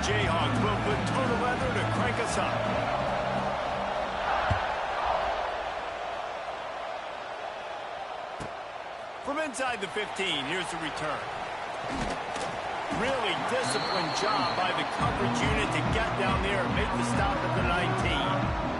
Jayhawks will put total leather to crank us up. From inside the 15, here's the return. Really disciplined job by the coverage unit to get down there and make the stop at the 19.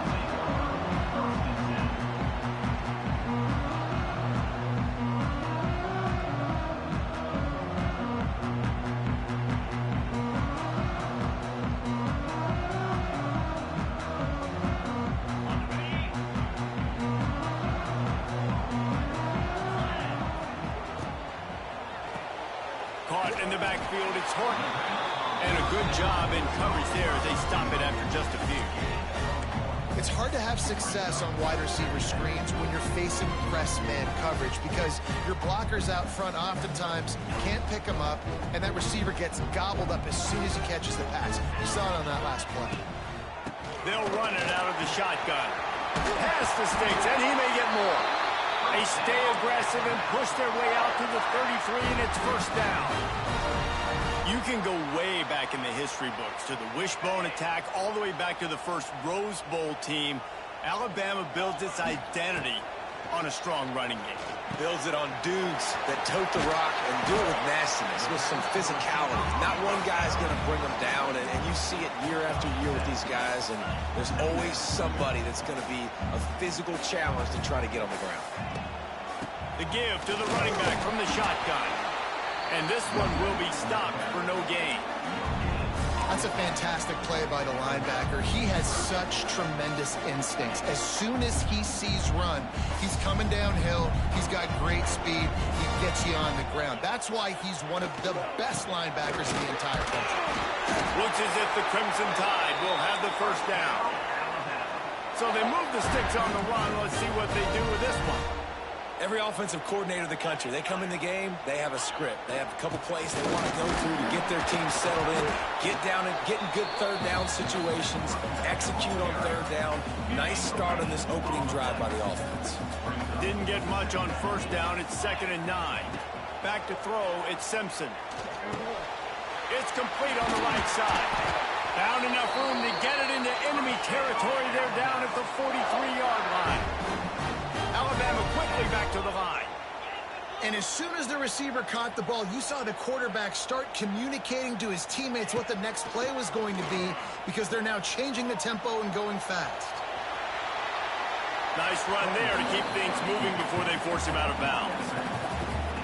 Caught in the backfield, it's Horton. And a good job in coverage there as they stop it after just a few. It's hard to have success on wide receiver screens when you're facing press man coverage because your blockers out front oftentimes can't pick them up, and that receiver gets gobbled up as soon as he catches the pass. You saw it on that last play. They'll run it out of the shotgun. Pass the sticks, and he may get more. They stay aggressive and push their way out to the 33, and it's first down. You can go way back in the history books to the wishbone attack all the way back to the first Rose Bowl team. Alabama builds its identity on a strong running game. Builds it on dudes that tote the rock and do it with nastiness, with some physicality. Not one guy's going to bring them down, and you see it year after year with these guys, and there's always somebody that's going to be a physical challenge to try to get on the ground. The give to the running back from the shotgun. And this one will be stopped for no gain. That's a fantastic play by the linebacker. He has such tremendous instincts. As soon as he sees run, he's coming downhill. He's got great speed. He gets you on the ground. That's why he's one of the best linebackers in the entire country. Looks as if the Crimson Tide will have the first down. So they move the sticks on the run. Let's see what they do with this one. Every offensive coordinator in the country, they come in the game, they have a script. They have a couple plays they want to go through to get their team settled in, get down and get in good third down situations, execute on third down. Nice start on this opening drive by the offense. Didn't get much on first down. It's 2nd and 9. Back to throw, it's Simpson. It's complete on the right side. Found enough room to get it into enemy territory. They're down at the 43-yard line. Alabama quickly back to the line. And as soon as the receiver caught the ball, you saw the quarterback start communicating to his teammates what the next play was going to be because they're now changing the tempo and going fast. Nice run there to keep things moving before they force him out of bounds.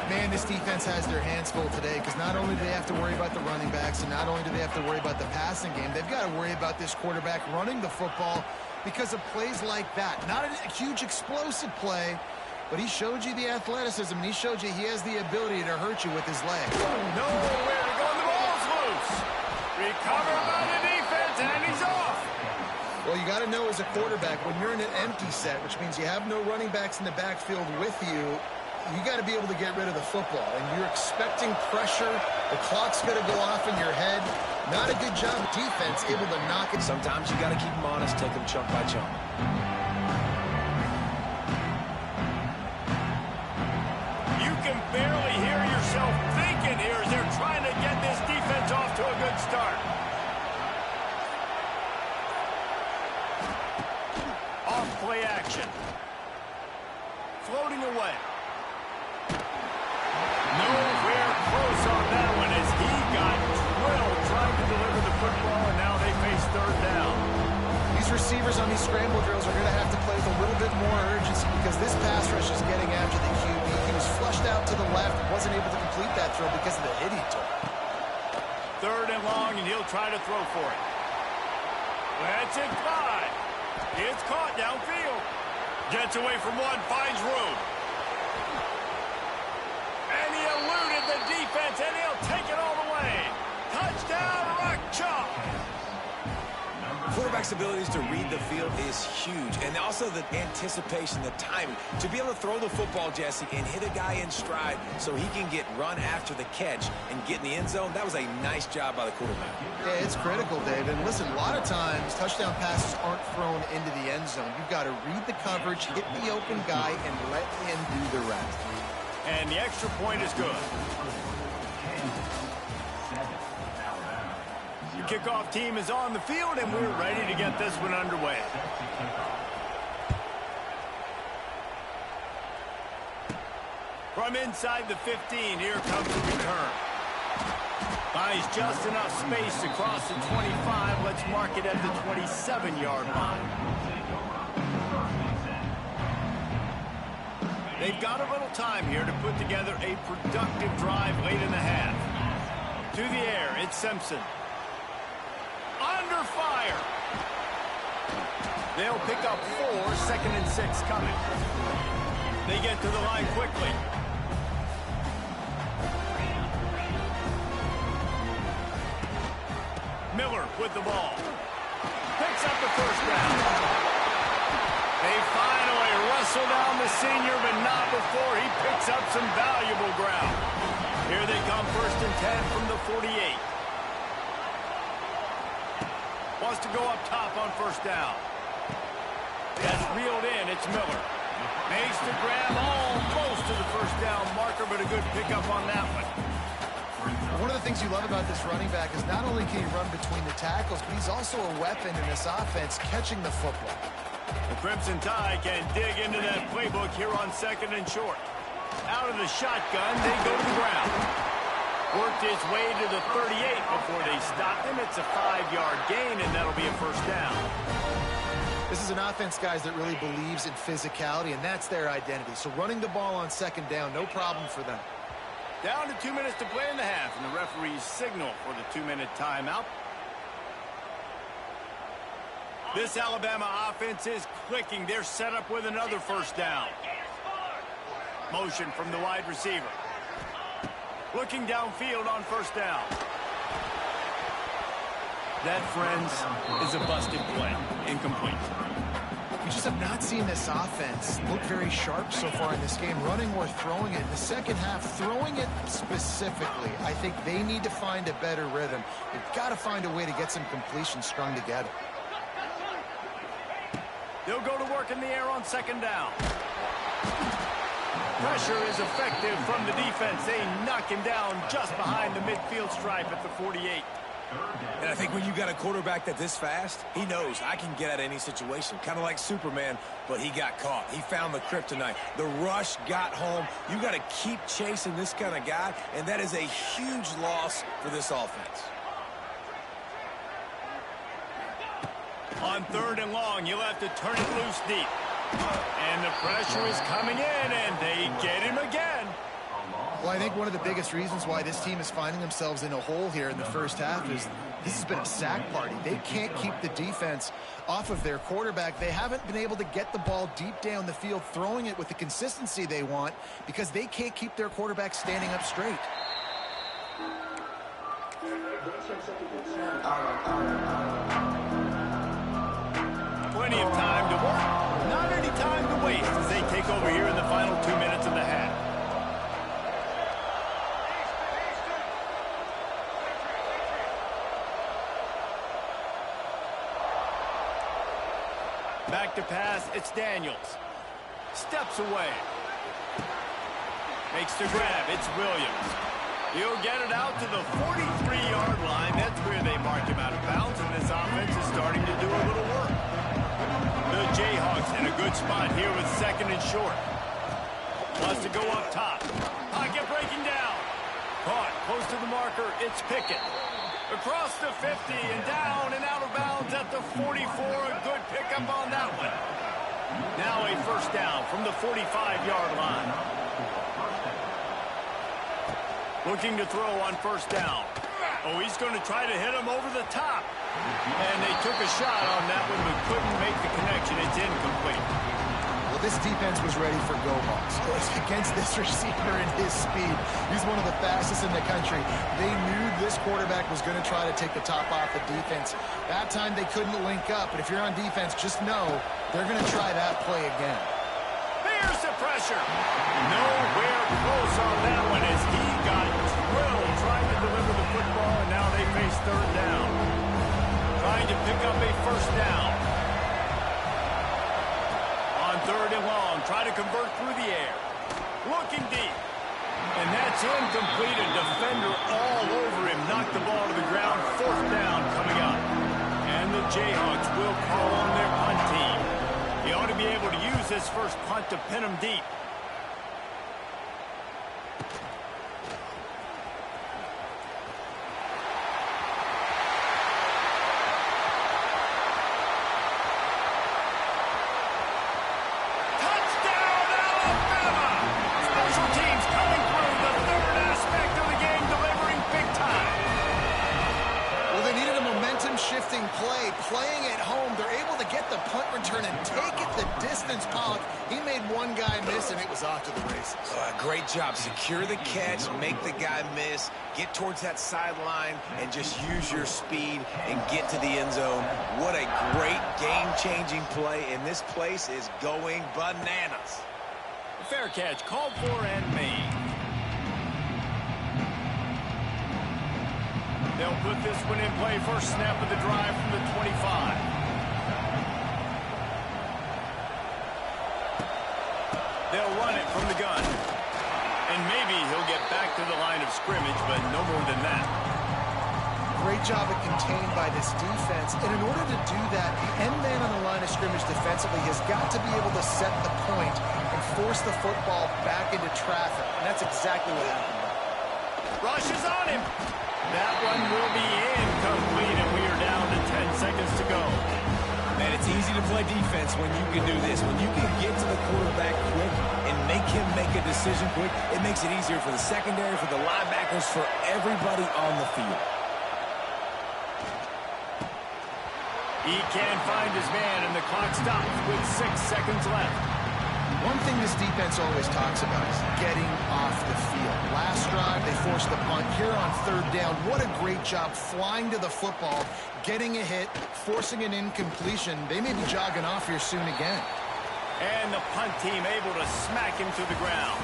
Man, this defense has their hands full today because not only do they have to worry about the running backs and not only do they have to worry about the passing game, they've got to worry about this quarterback running the football because of plays like that. Not a huge explosive play, but he showed you the athleticism, and he showed you he has the ability to hurt you with his legs. Nowhere to go, and the ball's loose. Recovered by the defense, and he's off. Well, you got to know as a quarterback, when you're in an empty set, which means you have no running backs in the backfield with you, you got to be able to get rid of the football, and you're expecting pressure. The clock's going to go off in your head. Not a good job defense, able to knock it. Sometimes you got to keep them honest, take them chunk by chunk. You can barely hear yourself thinking here as they're trying to get this defense off to a good start. Off play action. Floating away. Nowhere close on that one as he got drilled trying to deliver the football, and now they face third down. These receivers on these scramble drills are going to have to play with a little bit more urgency because this pass rush is getting after the QB. He was flushed out to the left, wasn't able to complete that throw because of the hit he took. Third and long, and he'll try to throw for it. That's it, 5. It's caught downfield. Gets away from one, finds room. And he eluded the defense, and he'll take it all the way. Touchdown, Rock Chalk. Quarterback's abilities to read the field is huge, and also the anticipation, the timing. To be able to throw the football, Jesse, and hit a guy in stride so he can get run after the catch and get in the end zone, that was a nice job by the quarterback. Yeah, it's critical, Dave. And listen, a lot of times touchdown passes aren't thrown into the end zone. You've got to read the coverage, hit the open guy, and let him do the rest. And the extra point is good. kickoff team is on the field, and we're ready to get this one underway. From inside the 15, here comes the return. Finds just enough space to cross the 25. Let's mark it at the 27-yard line. They've got a little time here to put together a productive drive late in the half. To the air, it's Simpson. Under fire. They'll pick up 4, 2nd and 6 coming. They get to the line quickly. Miller with the ball. Picks up the first down. They finally wrestle down the senior, but not before he picks up some valuable ground. Here they come, 1st and 10 from the 48. Wants to go up top on 1st down. That's reeled in. It's Miller. Makes the grab almost to the 1st down marker, but a good pickup on that one. One of the things you love about this running back is not only can he run between the tackles, but he's also a weapon in this offense catching the football. The Crimson Tide can dig into that playbook here on 2nd and short. Out of the shotgun, they go to the ground. Worked his way to the 38 before they stopped him. It's a 5-yard gain, and that'll be a 1st down. This is an offense, guys, that really believes in physicality, and that's their identity. So running the ball on 2nd down, no problem for them. Down to 2 minutes to play in the half, and the referees signal for the 2-minute timeout. This Alabama offense is clicking. They're set up with another 1st down. Motion from the wide receiver. Looking downfield on 1st down. That, friends, is a busted play. Incomplete. We just have not seen this offense look very sharp so far in this game, running or throwing it. In the second half, throwing it specifically, I think they need to find a better rhythm. They've got to find a way to get some completions strung together. They'll go to work in the air on 2nd down. Pressure is effective from the defense. They knock him down just behind the midfield stripe at the 48. And I think when you got a quarterback that this fast, he knows I can get at any situation. Kind of like Superman, but he got caught. He found the kryptonite. The rush got home. You got to keep chasing this kind of guy, and that is a huge loss for this offense. On 3rd and long, you'll have to turn it loose deep. And the pressure is coming in, and they get him again. Well, I think one of the biggest reasons why this team is finding themselves in a hole here in the first half is this has been a sack party. They can't keep the defense off of their quarterback. They haven't been able to get the ball deep down the field, throwing it with the consistency they want because they can't keep their quarterback standing up straight. Plenty of time to work. Not any time to waste as they take over here in the final 2 minutes of the half. Back to pass, it's Daniels. Steps away. Makes the grab, it's Williams. He'll get it out to the 43-yard line. That's where they marked him out of bounds, and this offense is starting to do a little work. The Jayhawks in a good spot here with 2nd and short. Wants to go up top. Pocket breaking down. Caught close to the marker, it's Pickett. Across the 50 and down and out of bounds at the 44. A good pickup on that one. Now a 1st down from the 45-yard line. Looking to throw on 1st down. Oh, he's going to try to hit him over the top. And they took a shot on that one but couldn't make the connection. It's incomplete. Well, this defense was ready for go-balls against this receiver and his speed. He's one of the fastest in the country. They knew this quarterback was going to try to take the top off the defense. That time they couldn't link up, but if you're on defense, just know they're going to try that play again. There's the pressure. Nowhere close on that one as he got drilled trying to deliver the football, and now they face 3rd down. Trying to pick up a 1st down. On 3rd and long, try to convert through the air. Looking deep. And that's incomplete. A defender all over him. Knocked the ball to the ground. 4th down coming Jayhawks will call on their punt team. He ought to be able to use this first punt to pin them deep. Playing at home, they're able to get the punt return and take it the distance. Pollock, he made one guy miss, and it was off to the races. Great job. Secure the catch, make the guy miss, get towards that sideline, and just use your speed and get to the end zone. What a great game-changing play, and this place is going bananas. Fair catch called for and made. They'll put this one in play. First snap of the drive from the 25. They'll run it from the gun. And maybe he'll get back to the line of scrimmage, but no more than that. Great job of contained by this defense. And in order to do that, the end man on the line of scrimmage defensively has got to be able to set the point and force the football back into traffic. And that's exactly what happened. Rush is on him. That one will be incomplete, and we are down to 10 seconds to go. Man, it's easy to play defense when you can do this. When you can get to the quarterback quick and make him make a decision quick, it makes it easier for the secondary, for the linebackers, for everybody on the field. He can't find his man, and the clock stops with 6 seconds left. One thing this defense always talks about is getting off the field. Last drive, they forced the punt. Here on third down, what a great job flying to the football, getting a hit, forcing an incompletion. They may be jogging off here soon again. And the punt team able to smack him to the ground.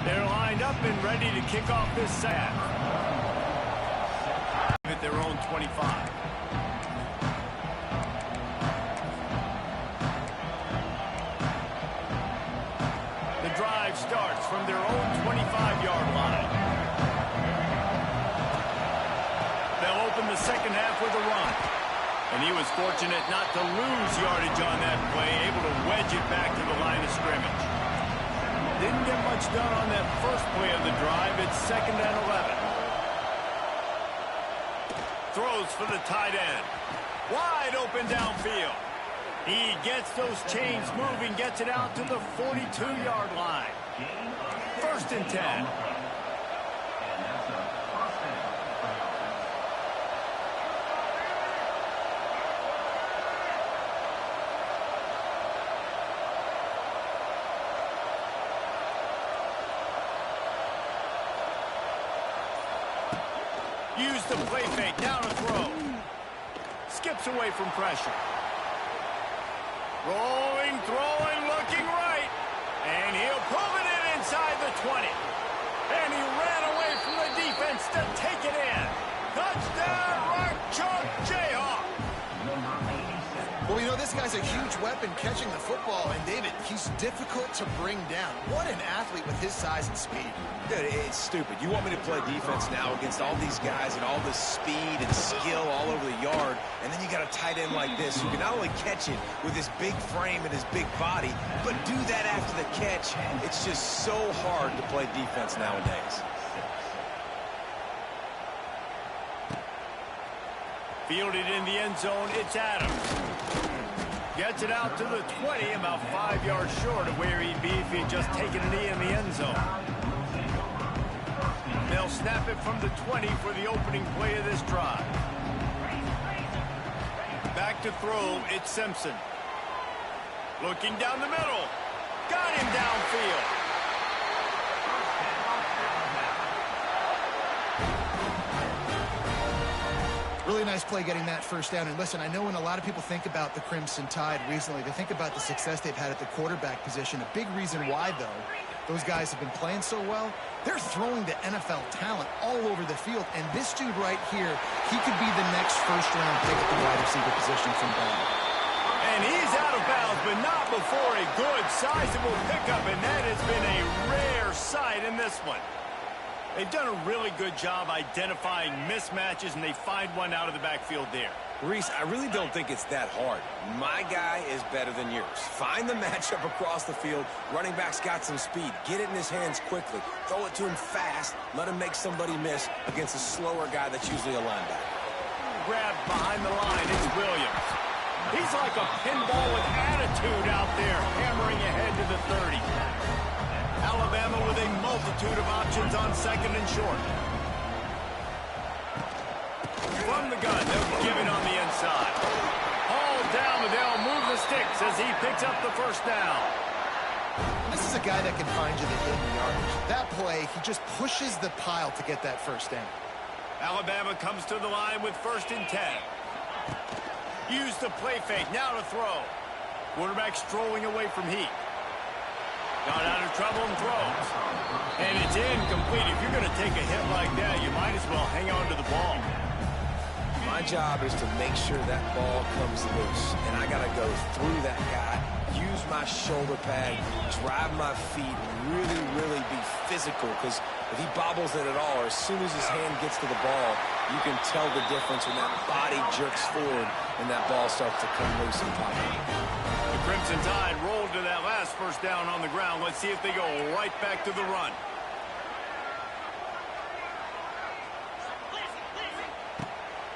They're lined up and ready to kick off this set. At their own 25. Starts from their own 25-yard line. They'll open the second half with a run. And he was fortunate not to lose yardage on that play, able to wedge it back to the line of scrimmage. Didn't get much done on that first play of the drive. It's 2nd and 11. Throws for the tight end. Wide open downfield. He gets those chains moving, gets it out to the 42-yard line. 1st and 10. Use the play fake, down to throw. Skips away from pressure. Rolling, throwing, looking right. And he'll pull it in inside the 20. And he ran away from the defense to take it in. Touchdown, Rock Chalk Jayhawk. Well, you know, this guy's a huge weapon catching the football. And, David, he's difficult to bring down. What an athlete with his size and speed. Dude, it's stupid. You want me to play defense now against all these guys and all this speed and skill all over the yard, and then you got a tight end like this who can not only catch it with his big frame and his big body, but do that after the catch. It's just so hard to play defense nowadays. Fielded in the end zone, it's Adams. Gets it out to the 20, about 5 yards short of where he'd be if he'd just taken a knee in the end zone. They'll snap it from the 20 for the opening play of this drive. Back to throw, it's Simpson. Looking down the middle. Got him downfield. Really nice play getting that first down. And listen, I know when a lot of people think about the Crimson Tide recently, they think about the success they've had at the quarterback position. A big reason why, though, those guys have been playing so well, they're throwing to NFL talent all over the field. And this dude right here, he could be the next first-round pick at the wide receiver position from Bama. And he's out of bounds, but not before a good, sizable pickup, and that has been a rare sight in this one. They've done a really good job identifying mismatches, and they find one out of the backfield there. Reese, I really don't think it's that hard. My guy is better than yours. Find the matchup across the field. Running back's got some speed. Get it in his hands quickly. Throw it to him fast. Let him make somebody miss against a slower guy that's usually a linebacker. Grab behind the line. It's Williams. He's like a pinball with attitude out there, hammering ahead to the 30. Alabama with a multitude of options on second and short. From the gun, they'll give it on the inside. Hauled down, but they'll move the sticks as he picks up the first down. This is a guy that can find you the hidden yardage. That play, he just pushes the pile to get that first down. Alabama comes to the line with 1st and 10. Use the play fake, now to throw. Quarterback strolling away from heat. Got out of trouble and throws. And it's incomplete. If you're going to take a hit like that, you might as well hang on to the ball. My job is to make sure that ball comes loose. And I got to go through that guy, use my shoulder pad, drive my feet, really, really be physical. Because if he bobbles it at all, or as soon as his hand gets to the ball, you can tell the difference when that body jerks forward and that ball starts to come loose and pop out. The Crimson Tide rolled to that last first down on the ground. Let's see if they go right back to the run.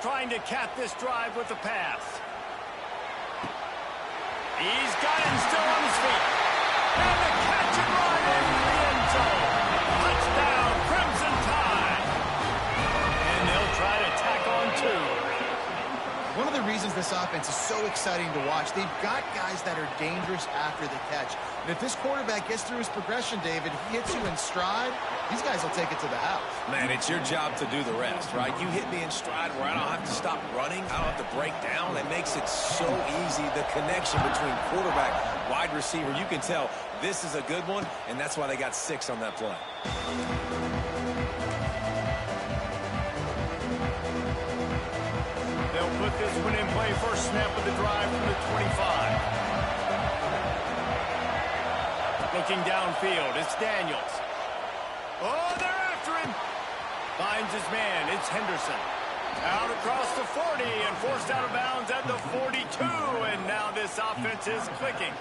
Trying to cap this drive with the pass. He's got him still on his feet. And the catch and run into the end zone. Touchdown, Crimson Tide. And they'll try to tack on 2. One of the reasons this offense is so exciting to watch, they've got guys that are dangerous after the catch. And if this quarterback gets through his progression, David, he hits you in stride, these guys will take it to the house. Man, it's your job to do the rest, right? You hit me in stride where I don't have to stop running. I don't have to break down. It makes it so easy. The connection between quarterback, wide receiver, you can tell this is a good one, and that's why they got 6 on that play. They'll put this one in play. First snap of the drive from the 25. Looking downfield, it's Daniels. Oh, they're after him. Finds his man. It's Henderson. Out across the 40 and forced out of bounds at the 42. And now this offense is clicking.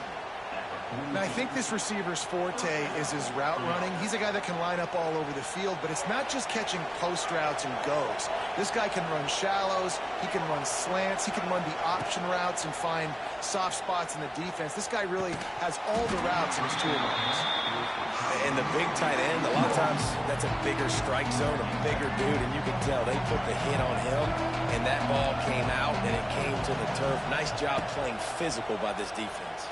Now, I think this receiver's forte is his route running. He's a guy that can line up all over the field, but it's not just catching post routes and goes. This guy can run shallows, he can run slants, he can run the option routes and find soft spots in the defense. This guy really has all the routes in his toolbox. And the big tight end, a lot of times that's a bigger strike zone, a bigger dude, and you can tell they put the hit on him, and that ball came out, and it came to the turf. Nice job playing physical by this defense.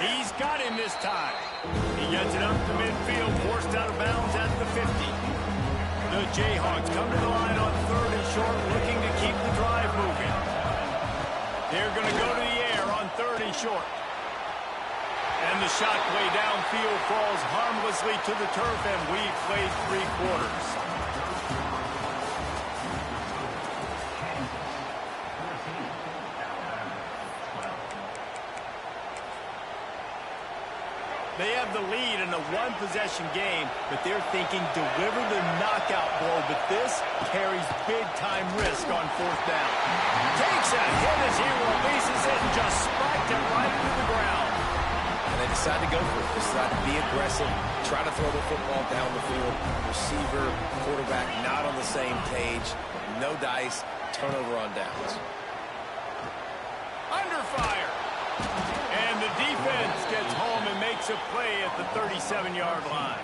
He's got him this time. He gets it up to midfield, forced out of bounds at the 50. The Jayhawks come to the line on 3rd and short, looking to keep the drive moving. They're going to go to the air on 3rd and short. And the shot play downfield falls harmlessly to the turf, and we've played 3 quarters. They have the lead in a one-possession game, but they're thinking deliver the knockout blow, but this carries big-time risk on 4th down. Takes a hit as he releases it and just spiked it right into the ground. And they decide to go for it. Decide to be aggressive, try to throw the football down the field. Receiver, quarterback not on the same page. No dice, turnover on downs. Under fire. And the defense gets home and makes a play at the 37-yard line.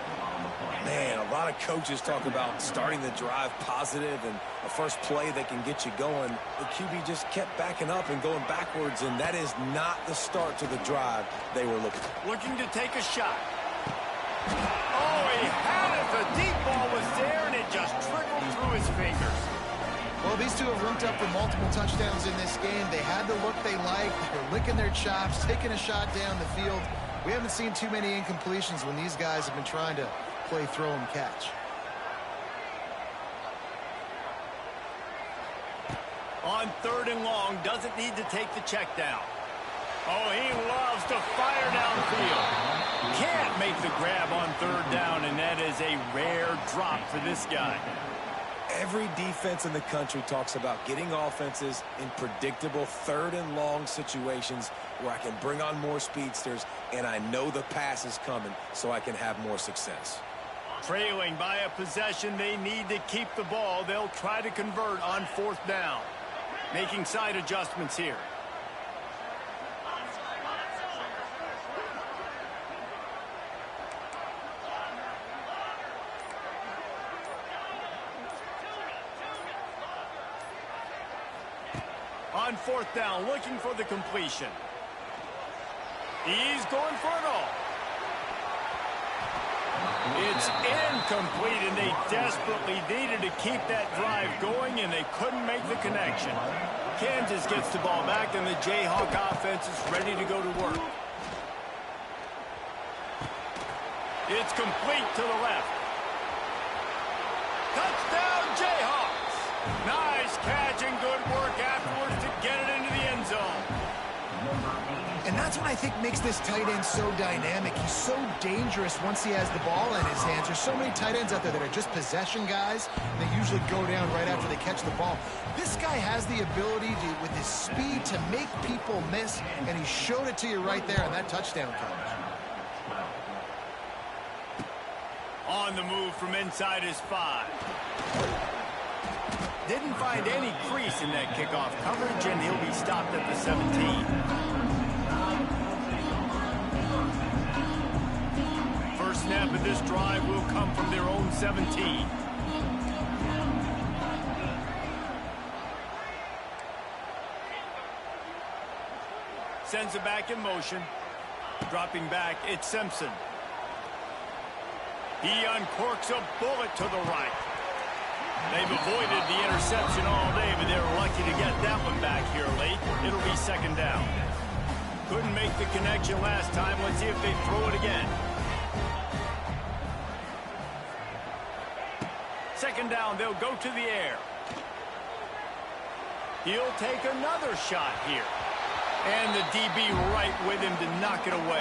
Man, a lot of coaches talk about starting the drive positive and a first play that can get you going. The QB just kept backing up and going backwards, and that is not the start to the drive they were looking for. Looking to take a shot. Oh, he had it. The deep ball was there, and it just trickled through his fingers. Well, these two have linked up for multiple touchdowns in this game. They had the look they liked. They're licking their chops, taking a shot down the field. We haven't seen too many incompletions when these guys have been trying to play throw and catch. On 3rd and long, doesn't need to take the check down. Oh, he loves to fire downfield. Can't make the grab on third down, and that is a rare drop for this guy. Every defense in the country talks about getting offenses in predictable third and long situations where I can bring on more speedsters and I know the pass is coming so I can have more success. Trailing by a possession, they need to keep the ball. They'll try to convert on fourth down. Making side adjustments here. On fourth down, looking for the completion. He's going for it all. It's incomplete, and they desperately needed to keep that drive going, and they couldn't make the connection. Kansas gets the ball back, and the Jayhawk offense is ready to go to work. It's complete to the left. Touchdown, Jayhawks! Nice catch and good work afterwards to get it into the end zone. And that's what I think makes this tight end so dynamic. He's so dangerous once he has the ball in his hands. There's so many tight ends out there that are just possession guys. They usually go down right after they catch the ball. This guy has the ability to, with his speed, to make people miss, and he showed it to you right there on that touchdown catch. On the move from inside his 5. Didn't find any crease in that kickoff coverage, and he'll be stopped at the 17. First snap of this drive will come from their own 17. Sends it back in motion. Dropping back, it's Simpson. He uncorks a bullet to the right. They've avoided the interception all day, but they're lucky to get that one back here late. It'll be second down. Couldn't make the connection last time. Let's see if they throw it again. Second down, they'll go to the air. He'll take another shot here. And the DB right with him to knock it away.